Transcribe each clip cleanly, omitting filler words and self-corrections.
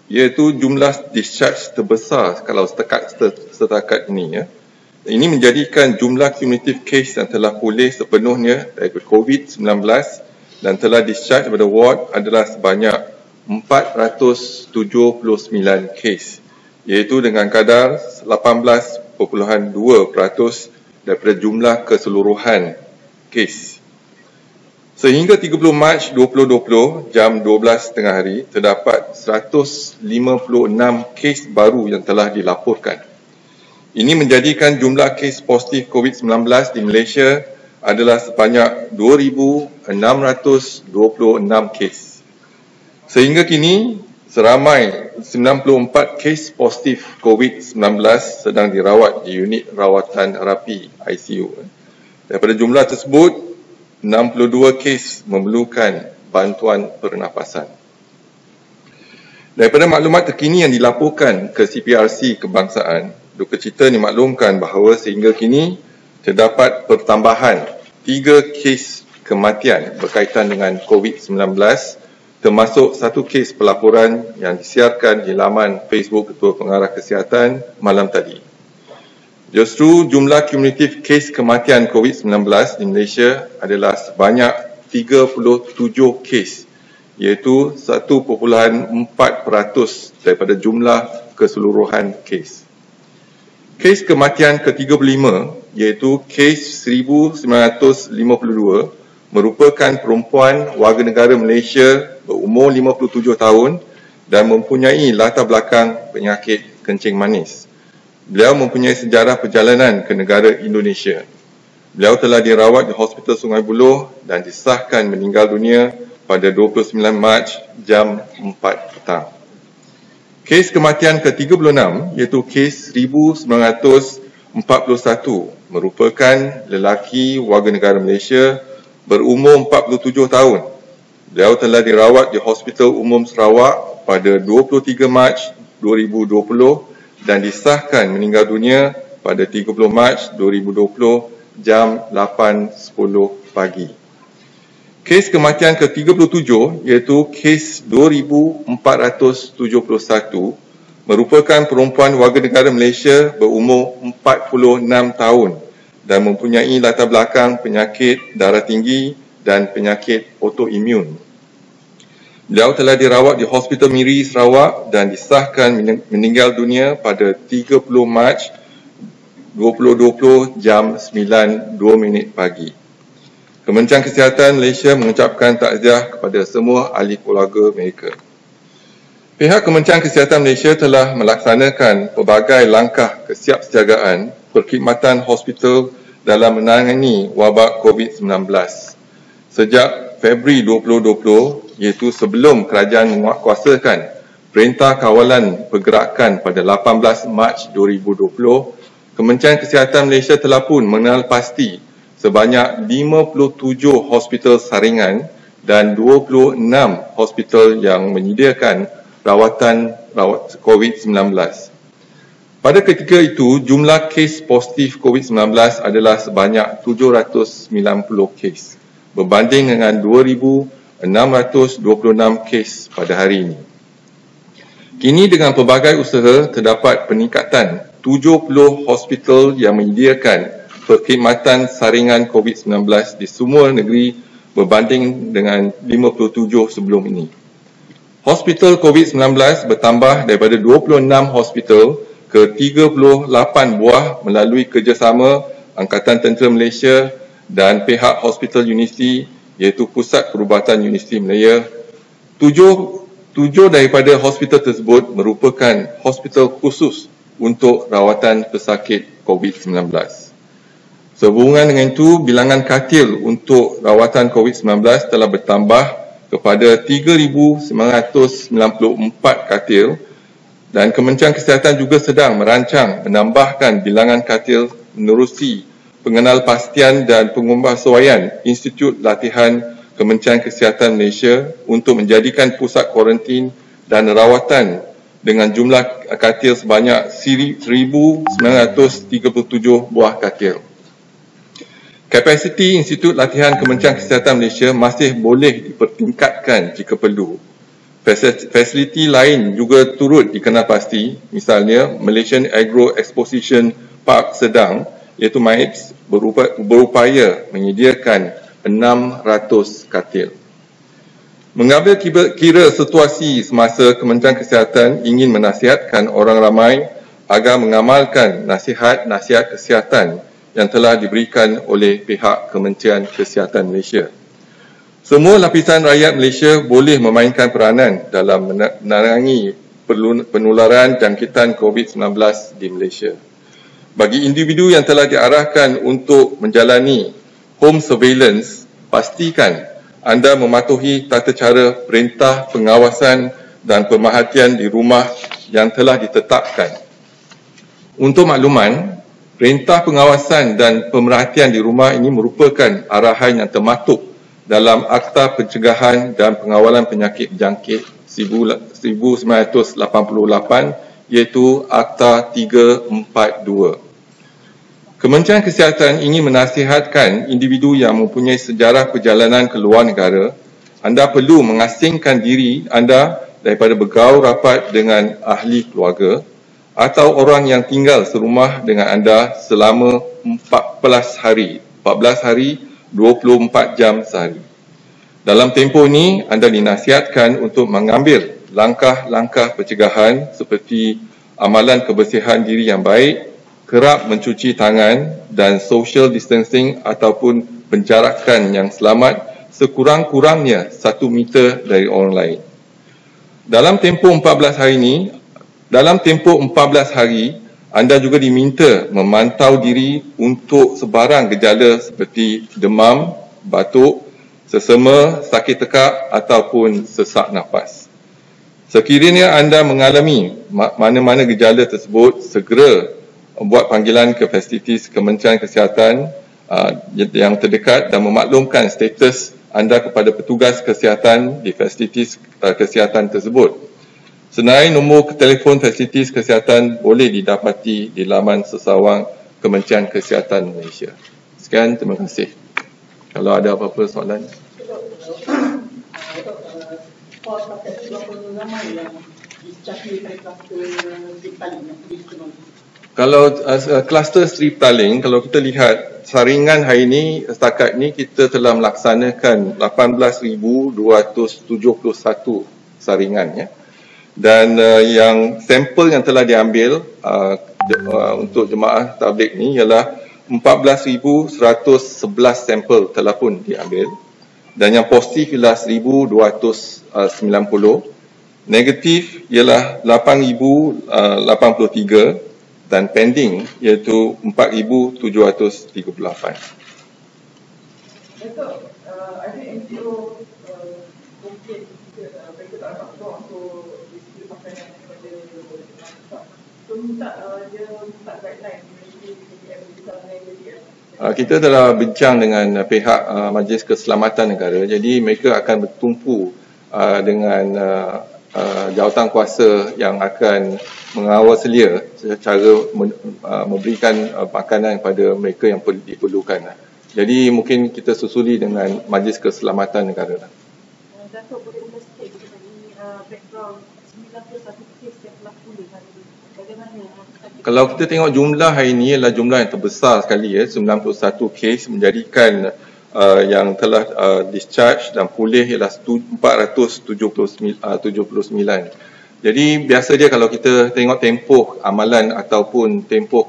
iaitu jumlah discharge terbesar kalau setakat ini. Ya. Ini menjadikan jumlah cumulative case yang telah pulih sepenuhnya dari COVID-19 dan telah discharge pada ward adalah sebanyak 479 case, iaitu dengan kadar 18.2% daripada jumlah keseluruhan kes. Sehingga 30 Mac 2020 jam 12 tengah hari, terdapat 156 kes baru yang telah dilaporkan. Ini menjadikan jumlah kes positif COVID-19 di Malaysia adalah sebanyak 2,626 kes. Sehingga kini, seramai 94 kes positif COVID-19 sedang dirawat di unit rawatan rapi ICU. Daripada jumlah tersebut, 62 kes memerlukan bantuan pernafasan. Daripada maklumat terkini yang dilaporkan ke CPRC Kebangsaan, duka cita dimaklumkan bahawa sehingga kini terdapat pertambahan 3 kes kematian berkaitan dengan COVID-19, termasuk 1 kes pelaporan yang disiarkan di laman Facebook Ketua Pengarah Kesihatan malam tadi. Justru jumlah kumulatif kes kematian COVID-19 di Malaysia adalah sebanyak 37 kes, iaitu 1.4% daripada jumlah keseluruhan kes. Kes kematian ke-35, iaitu kes 1952, merupakan perempuan warga negara Malaysia berumur 57 tahun dan mempunyai latar belakang penyakit kencing manis. Beliau mempunyai sejarah perjalanan ke negara Indonesia. Beliau telah dirawat di Hospital Sungai Buloh dan disahkan meninggal dunia pada 29 Mac jam 4 petang. Kes kematian ke-36 iaitu kes 1941 merupakan lelaki warga negara Malaysia berumur 47 tahun. Beliau telah dirawat di Hospital Umum Sarawak pada 23 Mac 2020 dan disahkan meninggal dunia pada 30 Mac 2020 jam 8.10 pagi. Kes kematian ke-37 iaitu kes 2471 merupakan perempuan warga negara Malaysia berumur 46 tahun dan mempunyai latar belakang penyakit darah tinggi dan penyakit autoimun. Beliau telah dirawat di Hospital Miri Sarawak dan disahkan meninggal dunia pada 30 Mac 2020 jam 9.02 pagi. Kementerian Kesihatan Malaysia mengucapkan takziah kepada semua ahli keluarga mereka. Pihak Kementerian Kesihatan Malaysia telah melaksanakan pelbagai langkah kesiapsiagaan perkhidmatan hospital dalam menangani wabak COVID-19. Sejak Februari 2020, iaitu sebelum kerajaan menguatkuasakan Perintah Kawalan Pergerakan pada 18 Mac 2020, Kementerian Kesihatan Malaysia telah pun mengenal pasti sebanyak 57 hospital saringan dan 26 hospital yang menyediakan rawatan COVID-19. Pada ketika itu, jumlah kes positif COVID-19 adalah sebanyak 790 kes, berbanding dengan 2,626 kes pada hari ini. Kini dengan pelbagai usaha, terdapat peningkatan 70 hospital yang menyediakan perkhidmatan saringan COVID-19 di semua negeri berbanding dengan 57 sebelum ini. Hospital COVID-19 bertambah daripada 26 hospital ke 38 buah melalui kerjasama Angkatan Tentera Malaysia dan pihak Hospital Unity iaitu Pusat Perubatan Universiti Malaya. Tujuh daripada hospital tersebut merupakan hospital khusus untuk rawatan pesakit COVID-19. Sehubungan dengan itu, bilangan katil untuk rawatan COVID-19 telah bertambah kepada 3,994 katil dan Kementerian Kesihatan juga sedang merancang menambahkan bilangan katil menerusi pengenalpastian dan pengubahsuaian Institut Latihan Kementerian Kesihatan Malaysia untuk menjadikan pusat kuarantin dan rawatan dengan jumlah katil sebanyak 1,937 buah katil. Kapasiti Institut Latihan Kementerian Kesihatan Malaysia masih boleh dipertingkatkan jika perlu. Fasiliti lain juga turut dikenal pasti, misalnya Malaysian Agro Exposition Park Sedang iaitu MAEPS berupaya menyediakan 600 katil. Mengambil kira situasi semasa Kementerian Kesihatan ingin menasihatkan orang ramai agar mengamalkan nasihat-nasihat kesihatan yang telah diberikan oleh pihak Kementerian Kesihatan Malaysia. Semua lapisan rakyat Malaysia boleh memainkan peranan dalam menerangi penularan jangkitan COVID-19 di Malaysia. Bagi individu yang telah diarahkan untuk menjalani home surveillance, pastikan anda mematuhi tata cara perintah pengawasan dan pemerhatian di rumah yang telah ditetapkan. Untuk makluman, perintah pengawasan dan pemerhatian di rumah ini merupakan arahan yang termaktub dalam Akta Pencegahan dan Pengawalan Penyakit Jangkit 1988 iaitu Akta 342. Kementerian Kesihatan ingin menasihatkan individu yang mempunyai sejarah perjalanan ke luar negara, anda perlu mengasingkan diri anda daripada bergaul rapat dengan ahli keluarga atau orang yang tinggal serumah dengan anda selama 14 hari, 24 jam sehari. Dalam tempoh ini, anda dinasihatkan untuk mengambil langkah-langkah pencegahan seperti amalan kebersihan diri yang baik, kerap mencuci tangan dan social distancing ataupun penjarakan yang selamat sekurang-kurangnya 1 meter dari orang lain. Dalam tempoh 14 hari, anda juga diminta memantau diri untuk sebarang gejala seperti demam, batuk, sesama, sakit tekak ataupun sesak nafas. Sekiranya anda mengalami mana-mana gejala tersebut, segera buat panggilan ke fasilitis Kementerian Kesihatan yang terdekat dan memaklumkan status anda kepada petugas kesihatan di fasilitis kesihatan tersebut. Senarai nombor telefon fasilitis kesihatan boleh didapati di laman sesawang Kementerian Kesihatan Malaysia. Sekian, terima kasih. Kalau ada apa-apa soalan. Kalau kluster Sri Petaling, kalau kita lihat saringan hari ini, setakat ini kita telah melaksanakan 18,271 saringan, ya. Dan yang sampel yang telah diambil untuk jemaah tabligh ni ialah 14,111 sampel telah pun diambil, dan yang positif ialah 1,290, negatif ialah 8,083 dan pending iaitu 4,738. Betul, ada NGO mungkin mereka tak dapat keluar untuk distribusi makanan kepada masyarakat. So minta dia minta guideline kita telah bincang dengan pihak Majlis Keselamatan Negara, jadi mereka akan bertumpu dengan jawatan kuasa yang akan mengawal selia cara memberikan makanan kepada mereka yang diperlukan. Jadi mungkin kita susuli dengan Majlis Keselamatan Negara. Datuk boleh sikit mengenai background 91 kes yang berlaku di hari ini. Bagaimana? Kalau kita tengok jumlah hari ini adalah jumlah yang terbesar sekali, 91 kes, menjadikan yang telah discharge dan pulih ialah 479. Jadi biasa dia kalau kita tengok tempoh amalan ataupun tempoh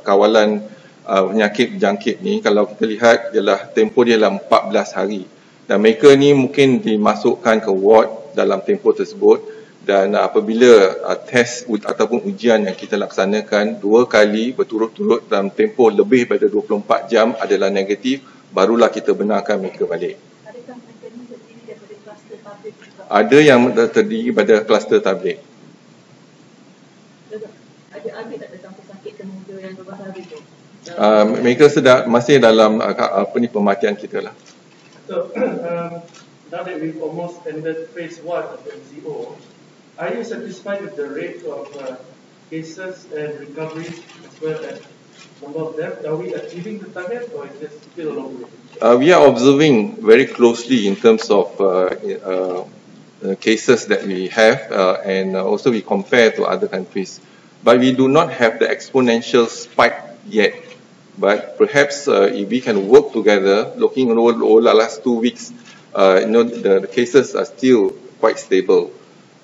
kawalan penyakit jangkit ni, kalau kita lihat ialah tempoh dia adalah 14 hari. Dan mereka ni mungkin dimasukkan ke ward dalam tempoh tersebut, dan apabila test ataupun ujian yang kita laksanakan 2 kali berturut-turut dalam tempoh lebih daripada 24 jam adalah negatif, barulah kita benarkan mereka balik. Adakah mereka ini terdiri daripada kluster tabligh? Ada yang terdiri pada kluster tabligh. Ada tak datang pesakit kemudian yang berbahaya itu? Mereka masih dalam pemerhatian kita lah. So, now that we've almost ended phase 1 of the MCO, are you satisfied with the rate of cases and recoveries as well as number of them? Are we achieving the target or is it still a long way? We are observing very closely in terms of cases that we have, and also we compare to other countries. But we do not have the exponential spike yet. But perhaps if we can work together, looking over the last 2 weeks, the cases are still quite stable.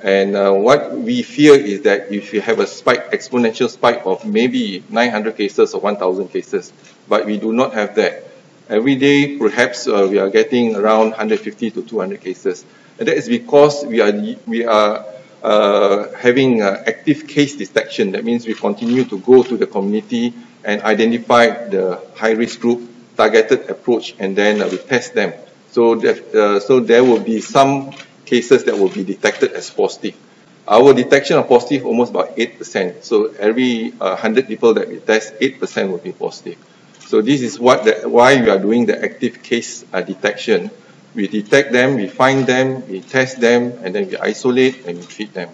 And what we fear is that if you have a spike, exponential spike of maybe 900 cases or 1,000 cases, but we do not have that. Every day, perhaps we are getting around 150 to 200 cases. And that is because we are having active case detection. That means we continue to go to the community and identify the high-risk group, targeted approach, and then we test them. So there will be some cases that will be detected as positive. Our detection of positive almost about 8%. So every 100 people that we test, 8% will be positive. So this is why we are doing the active case detection. We detect them, we find them, we test them, and then we isolate and we treat them.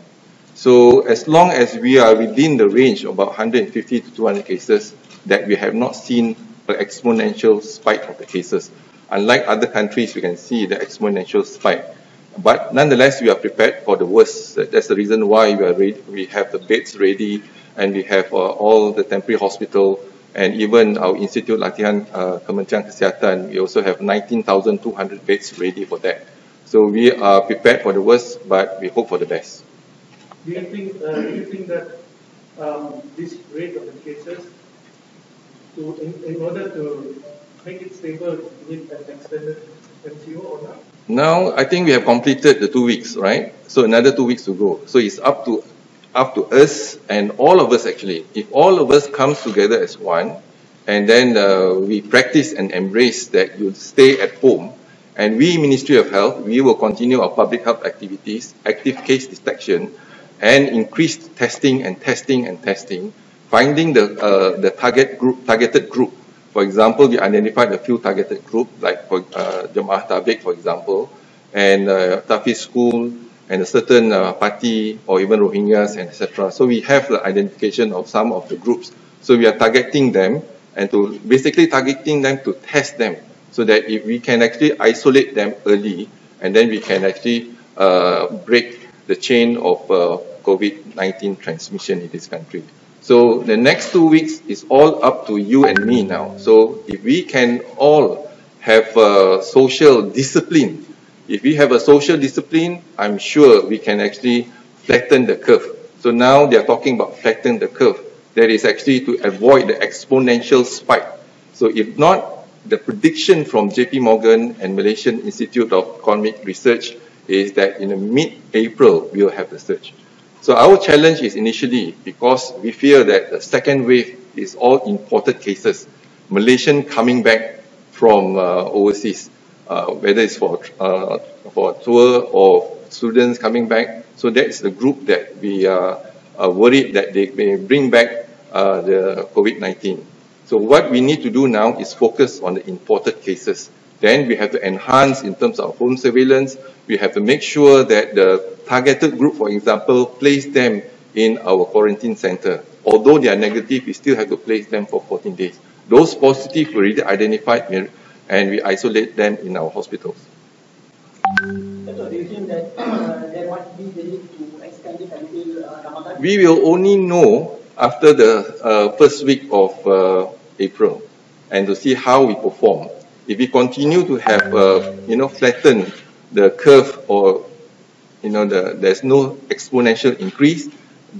So as long as we are within the range of about 150 to 200 cases, that we have not seen an exponential spike of the cases. Unlike other countries, we can see the exponential spike. But nonetheless, we are prepared for the worst. That's the reason why we have the beds ready, and we have all the temporary hospital, and even our Institute Latihan Kementerian Kesihatan, we also have 19,200 beds ready for that. So we are prepared for the worst, but we hope for the best. Do you think that this rate of the cases, in order to make it stable, need an extended MCO or not? Now, I think we have completed the 2 weeks, right? So another 2 weeks to go. So it's up to us and all of us actually. If all of us comes together as one, and then we practice and embrace that you stay at home, and we, Ministry of Health, we will continue our public health activities, active case detection, and increased testing, finding the targeted group. For example, we identified a few targeted groups, like for Jemaah Tabligh, for example, and Tafiz School, and a certain party, or even Rohingyas, and etc. So we have the identification of some of the groups. So we are targeting them, and basically targeting them to test them, so that if we can actually isolate them early, and then we can actually break the chain of COVID-19 transmission in this country. So the next 2 weeks is all up to you and me now. So if we can all have social discipline, if we have a social discipline, I'm sure we can actually flatten the curve. So now they are talking about flatten the curve. That is actually to avoid the exponential spike. So if not, the prediction from JP Morgan and Malaysian Institute of Economic Research is that in mid-April, we will have the surge. So our challenge is initially, because we fear that the second wave is all imported cases, Malaysian coming back from overseas, whether it's for tour or students coming back. So that's the group that we are worried that they may bring back the COVID-19. So what we need to do now is focus on the imported cases. Then we have to enhance in terms of home surveillance. We have to make sure that the targeted group, for example, place them in our quarantine center. Although they are negative, we still have to place them for 14 days. Those positive were already identified, and we isolate them in our hospitals. So do you think that there might be the need to extend it until Ramadan? We will only know after the first week of April, and to see how we perform. If we continue to have, flatten the curve, or there's no exponential increase,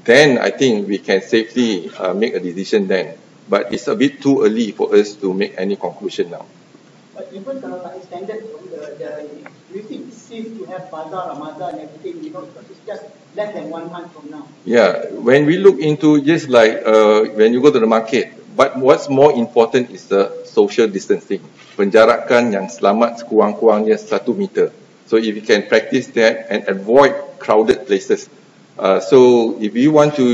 then I think we can safely make a decision then. But it's a bit too early for us to make any conclusion now. But even extended, do you think it's safe to have Bazaar, Ramadan, and everything, because it's just less than 1 month from now? Yeah, when we look into just like when you go to the market, but what's more important is the social distancing. Penjarakan yang selamat sekurang-kurangnya 1 meter. So if you can practice that and avoid crowded places. So if you want to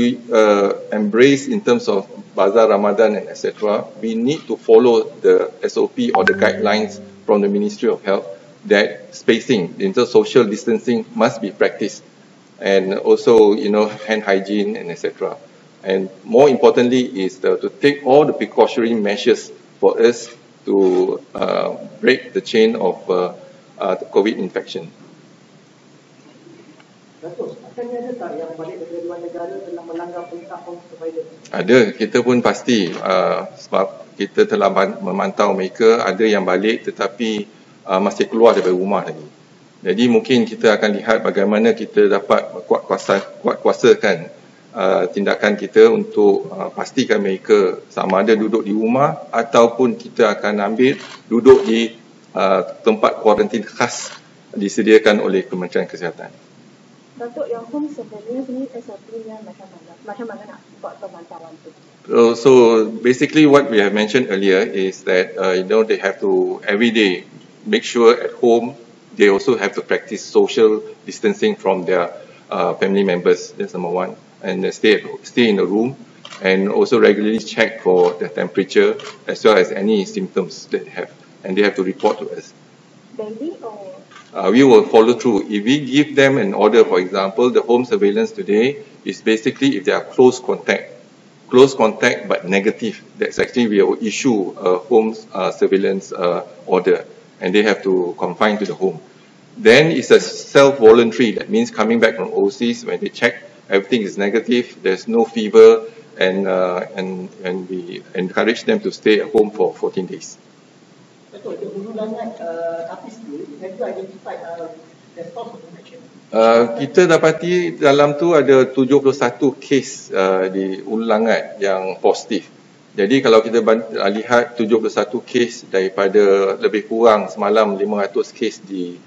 embrace in terms of Bazaar Ramadan and etc., we need to follow the SOP or the guidelines from the Ministry of Health that spacing, in terms of social distancing, must be practiced. And also, hand hygiene and etc. And more importantly is to take all the precautionary measures for us to break the chain of COVID infection. Datuk, asalnya ada tak yang balik dari luar negara telah melanggar perintah home provider? Ada, kita pun pasti sebab kita telah memantau mereka, ada yang balik tetapi masih keluar daripada rumah lagi. Jadi mungkin kita akan lihat bagaimana kita dapat kuasakan tindakan kita untuk pastikan mereka sama ada duduk di rumah ataupun kita akan ambil duduk di tempat kuarantin khas disediakan oleh Kementerian Kesihatan. Datuk, yang home surveillance ni SOP-nya macam mana nak buat pemantauan tu? So basically what we have mentioned earlier is that they have to every day make sure at home they also have to practice social distancing from their family members. That's number one. And stay in the room and also regularly check for the temperature as well as any symptoms that they have, and they have to report to us. Daily or? We will follow through. If we give them an order, for example, the home surveillance today is basically if they are close contact but negative, that's actually we will issue a home surveillance order and they have to confine to the home. Then it's a self-voluntary, that means coming back from overseas when they check everything is negative, there's no fever, and we encourage them to stay at home for 14 days. Betul, di Hulu Langat Tapis tu, have you identified the source of infection? Kita dapati dalam tu ada 71 kes di Hulu Langat yang positif. Jadi kalau kita lihat 71 kes daripada lebih kurang semalam 500 kes di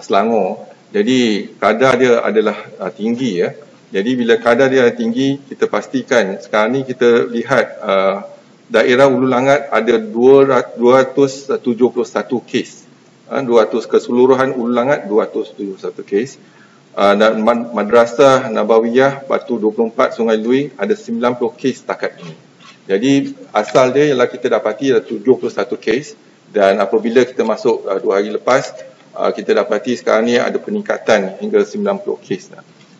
Selangor, jadi kadar dia adalah tinggi ya. Jadi bila kadar dia tinggi, kita pastikan sekarang ni kita lihat daerah Hulu Langat ada 271 kes. 200 keseluruhan Hulu Langat 271 kes. Dan Madrasah Nabawiyah Batu 24 Sungai Lui ada 90 kes setakat ini. Jadi asal dia ialah kita dapati ada 71 kes, dan apabila kita masuk 2 hari lepas, kita dapati sekarang ni ada peningkatan hingga 90 kes.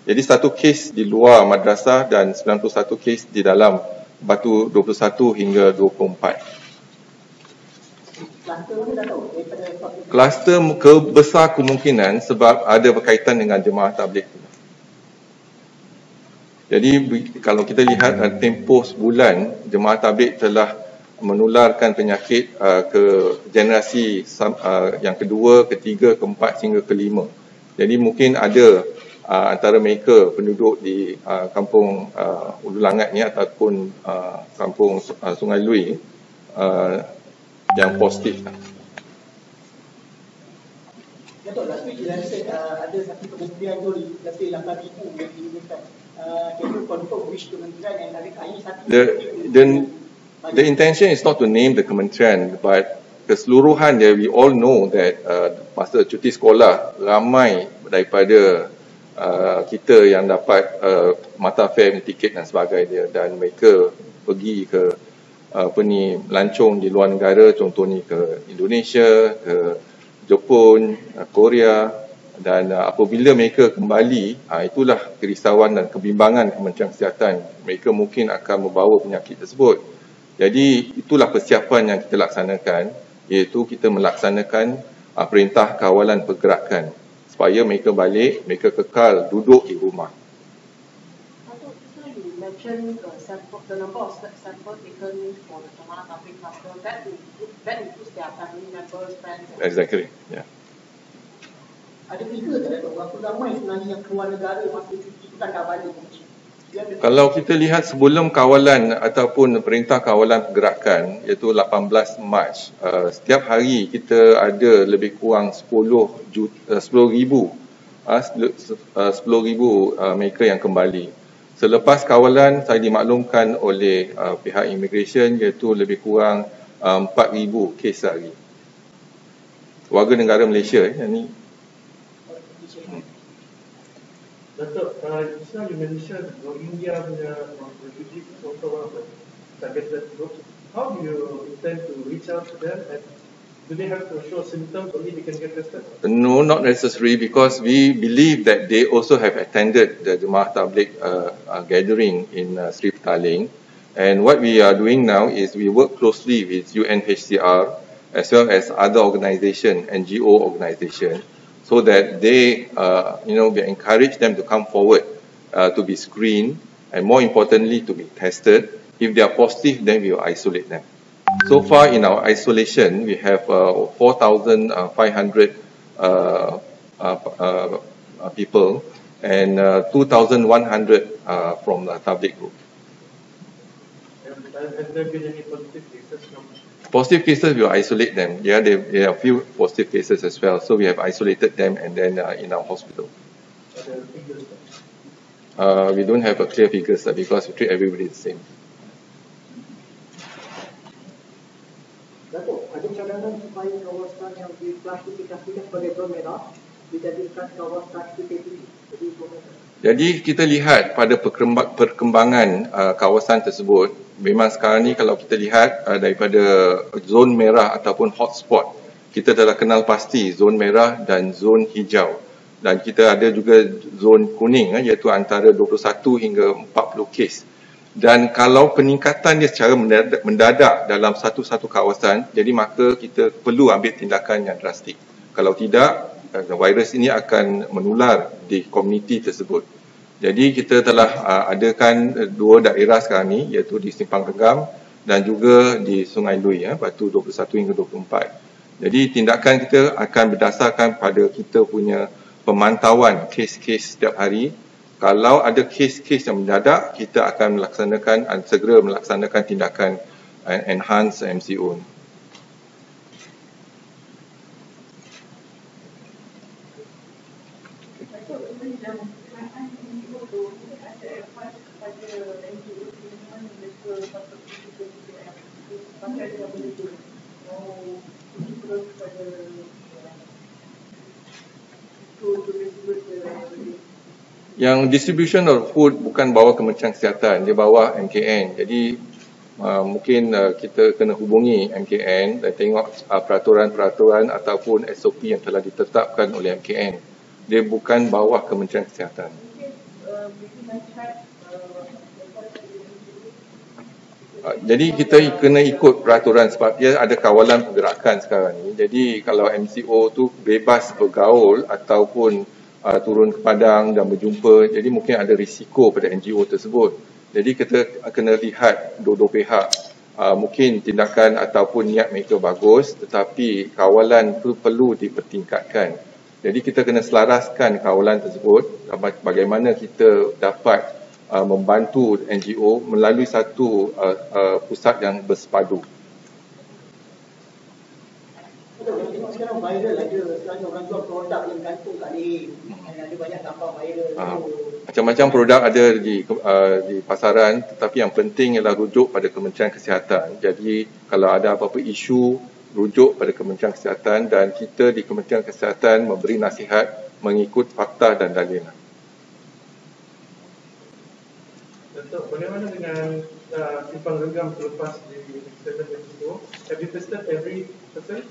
Jadi 1 kes di luar madrasah dan 91 kes di dalam Batu 21 hingga 24. Kluster besar kemungkinan sebab ada berkaitan dengan jemaah tabligh. Jadi kalau kita lihat tempoh sebulan, jemaah tabligh telah menularkan penyakit ke generasi yang kedua, ketiga, keempat hingga kelima. Jadi mungkin ada antara mereka penduduk di kampung Hulu Langat ni ataupun kampung Sungai Lui yang positif. Datuk, last week you said ada satu kementerian tu, let's say 8,000 yang diumumkan. Can you confirm which kementerian and adakah ini satu? The intention is not to name the kementerian, but keseluruhan dia, we all know that masa cuti sekolah ramai daripada kita yang dapat mata fare, tiket dan sebagainya, dan mereka pergi ke melancong di luar negara, contohnya ke Indonesia, ke Jepun, Korea, dan apabila mereka kembali, itulah kerisauan dan kebimbangan Kementerian Kesihatan. Mereka mungkin akan membawa penyakit tersebut. Jadi itulah persiapan yang kita laksanakan, iaitu kita melaksanakan perintah kawalan pergerakan supaya mereka balik, mereka kekal duduk di rumah. You mentioned the number of samples taken for the Jemaah Tabligh cluster, that includes their family members, friends. Exactly, yeah. Ada figure tak ada berapa ramai sebenarnya yang keluar negara masa cuti bukan dah balik? Kalau kita lihat sebelum kawalan ataupun perintah kawalan pergerakan, iaitu 18 Mac, setiap hari kita ada lebih kurang 10,000 mereka yang kembali. Selepas kawalan, saya dimaklumkan oleh pihak immigration iaitu lebih kurang 4,000 kes sehari. Warga negara Malaysia ni. Datuk, just now you mentioned Rohingya punya refugee is also one of the targeted groups. How do you intend to reach out to them, and do they have to show symptoms only they can get tested? No, not necessary, because we believe that they also have attended the Jemaah Tabligh gathering in Sri Petaling. And what we are doing now is we work closely with UNHCR as well as other organisation, NGO organisation, so that they, we encourage them to come forward to be screened, and more importantly, to be tested. If they are positive, then we will isolate them. So far in our isolation, we have 4,500 people and 2,100 from the Tabligh group. Has there been any positive cases from? Positive cases, we will isolate them. Yeah, there are a few positive cases as well. So we have isolated them and then in our hospital. We don't have a clear figures because we treat everybody the same. Datuk, ada cadangan supaya kawasan yang diklasifikasikan sebagai zon merah dijadikan kawasan PKP. Jadi kita lihat pada perkembangan kawasan tersebut, memang sekarang ni kalau kita lihat daripada zon merah ataupun hotspot, kita dah kenal pasti zon merah dan zon hijau. Dan kita ada juga zon kuning iaitu antara 21 hingga 40 kes. Dan kalau peningkatan dia secara mendadak dalam satu-satu kawasan, jadi maka kita perlu ambil tindakan yang drastik. Kalau tidak, virus ini akan menular di komuniti tersebut. Jadi kita telah adakan dua daerah sekarang ni, iaitu di Simpang Regam dan juga di Sungai Lui, Batu 21 hingga 24. Jadi tindakan kita akan berdasarkan pada kita punya pemantauan kes-kes setiap hari. Kalau ada kes-kes yang mendadak, kita akan segera melaksanakan tindakan enhance MCO. Yang distribution of food bukan bawah Kementerian Kesihatan, dia bawah MKN. Jadi mungkin kita kena hubungi MKN dan tengok peraturan-peraturan ataupun SOP yang telah ditetapkan oleh MKN. Dia bukan bawah Kementerian Kesihatan. Jadi kita kena ikut peraturan sebab dia ada kawalan pergerakan sekarang ni. Jadi kalau MCO tu bebas bergaul ataupun turun ke padang dan berjumpa, jadi mungkin ada risiko pada NGO tersebut. Jadi kita kena lihat dua-dua pihak. Mungkin tindakan ataupun niat mereka bagus, tetapi kawalan itu perlu dipertingkatkan. Jadi kita kena selaraskan kawalan tersebut, bagaimana kita dapat membantu NGO melalui satu pusat yang bersepadu. Sekarang viral ada, sekarang orang jual produk yang gantung kat leher, ada banyak gambar viral. Macam-macam produk ada di pasaran, tetapi yang penting ialah rujuk pada Kementerian Kesihatan. Jadi kalau ada apa-apa isu, rujuk pada Kementerian Kesihatan dan kita di Kementerian Kesihatan memberi nasihat mengikut fakta dan dalil. Datuk, bagaimana dengan Simpang Regam selepas di extended MCO? Have you tested every person?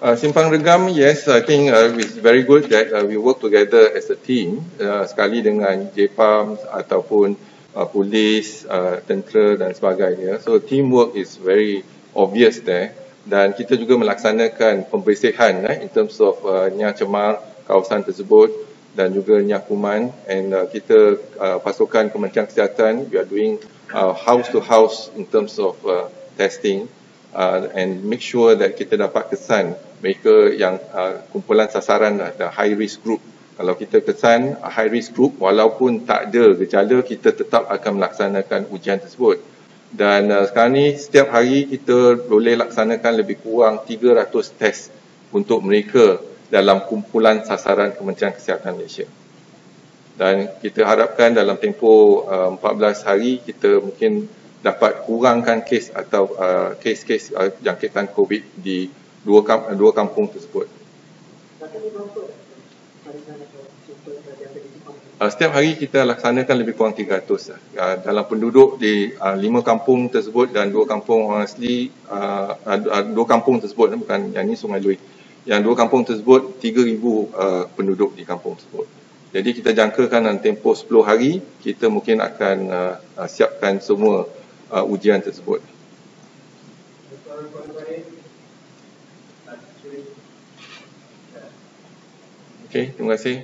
Simpang Regam, yes, I think it's very good that we work together as a team, sekali dengan JPAM ataupun polis, tentera dan sebagainya. So teamwork is very obvious there. Dan kita juga melaksanakan pembersihan in terms of Nyah Cemar, kawasan tersebut dan juga Nyah Kuman. And kita pasukan Kementerian Kesihatan, we are doing house to house in terms of testing. And make sure that kita dapat kesan mereka yang kumpulan sasaran the high risk group. Kalau kita kesan high risk group, walaupun tak ada gejala, kita tetap akan melaksanakan ujian tersebut. Dan sekarang ni setiap hari kita boleh laksanakan lebih kurang 300 test untuk mereka dalam kumpulan sasaran Kementerian Kesihatan Malaysia. Dan kita harapkan dalam tempoh 14 hari kita mungkin dapat kurangkan kes atau kes-kes jangkitan COVID di dua kampung tersebut. Setiap hari kita laksanakan lebih kurang 300 dalam penduduk di 5 kampung tersebut dan 2 kampung orang asli, 2 kampung tersebut, bukan yang ni Sungai Lui. Yang 2 kampung tersebut 3,000 penduduk di kampung tersebut. Jadi kita jangkakan dalam tempoh 10 hari kita mungkin akan siapkan semua ujian tersebut. Okey, terima kasih.